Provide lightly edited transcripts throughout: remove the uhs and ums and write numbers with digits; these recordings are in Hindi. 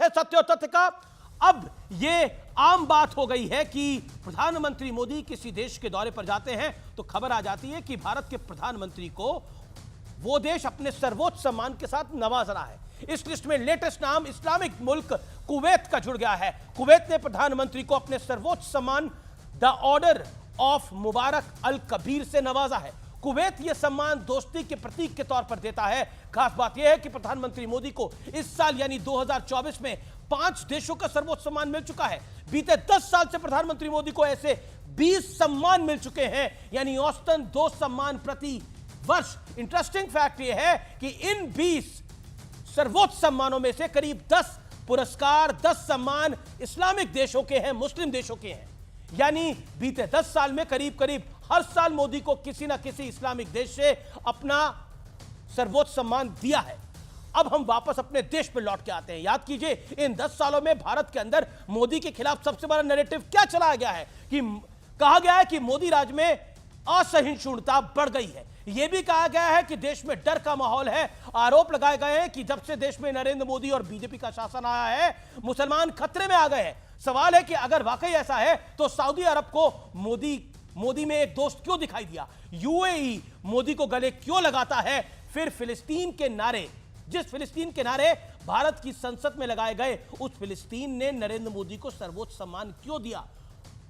अर्थ है सत्य और तथ्य का। अब यह आम बात हो गई है कि प्रधानमंत्री मोदी किसी देश के दौरे पर जाते हैं तो खबर आ जाती है कि भारत के प्रधानमंत्री को वो देश अपने सर्वोच्च सम्मान के साथ नवाज रहा है। इस लिस्ट में लेटेस्ट नाम इस्लामिक मुल्क कुवैत का जुड़ गया है। कुवैत ने प्रधानमंत्री को अपने सर्वोच्च सम्मान द ऑर्डर ऑफ मुबारक अल कबीर से नवाजा है। कुवैत यह सम्मान दोस्ती के प्रतीक के तौर पर देता है। खास बात यह है कि प्रधानमंत्री मोदी को इस साल यानी 2024 में 5 देशों का सर्वोच्च सम्मान मिल चुका है। बीते 10 साल से प्रधानमंत्री मोदी को ऐसे 20 सम्मान मिल चुके हैं, यानी औसतन 2 सम्मान प्रति वर्ष। इंटरेस्टिंग फैक्ट यह है कि इन 20 सर्वोच्च सम्मानों में से करीब 10 पुरस्कार, 10 सम्मान इस्लामिक देशों के हैं, मुस्लिम देशों के हैं। यानी बीते 10 साल में करीब करीब हर साल मोदी को किसी ना किसी इस्लामिक देश से अपना सर्वोच्च सम्मान दिया है। अब हम वापस अपने देश पर लौट के आते हैं। याद कीजिए, इन 10 सालों में भारत के अंदर मोदी के खिलाफ सबसे बड़ा नैरेटिव क्या चलाया गया है कि कहा गया है कि मोदी राज में असहिष्णुता बढ़ गई है। यह भी कहा गया है कि देश में डर का माहौल है। आरोप लगाए गए हैं कि जब से देश में नरेंद्र मोदी और बीजेपी का शासन आया है, मुसलमान खतरे में आ गए हैं। सवाल है कि अगर वाकई ऐसा है तो सऊदी अरब को मोदी में एक दोस्त क्यों दिखाई दिया? यूएई मोदी को गले क्यों लगाता है? फिर फिलिस्तीन के नारे, जिस फिलिस्तीन के नारे भारत की संसद में लगाए गए, उस फिलिस्तीन ने नरेंद्र मोदी को सर्वोच्च सम्मान क्यों दिया?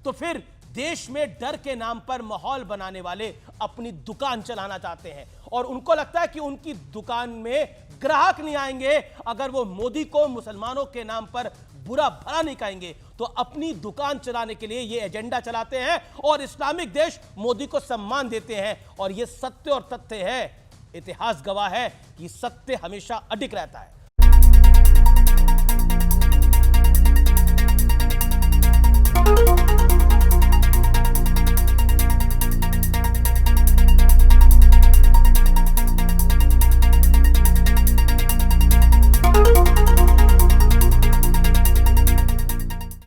तो फिर देश में डर के नाम पर माहौल बनाने वाले अपनी दुकान चलाना चाहते हैं और उनको लगता है कि उनकी दुकान में ग्राहक नहीं आएंगे अगर वो मोदी को मुसलमानों के नाम पर बुरा भला नहीं कहेंगे। तो अपनी दुकान चलाने के लिए ये एजेंडा चलाते हैं और इस्लामिक देश मोदी को सम्मान देते हैं। और ये सत्य और तथ्य है, इतिहास गवाह है कि सत्य हमेशा अडिग रहता है।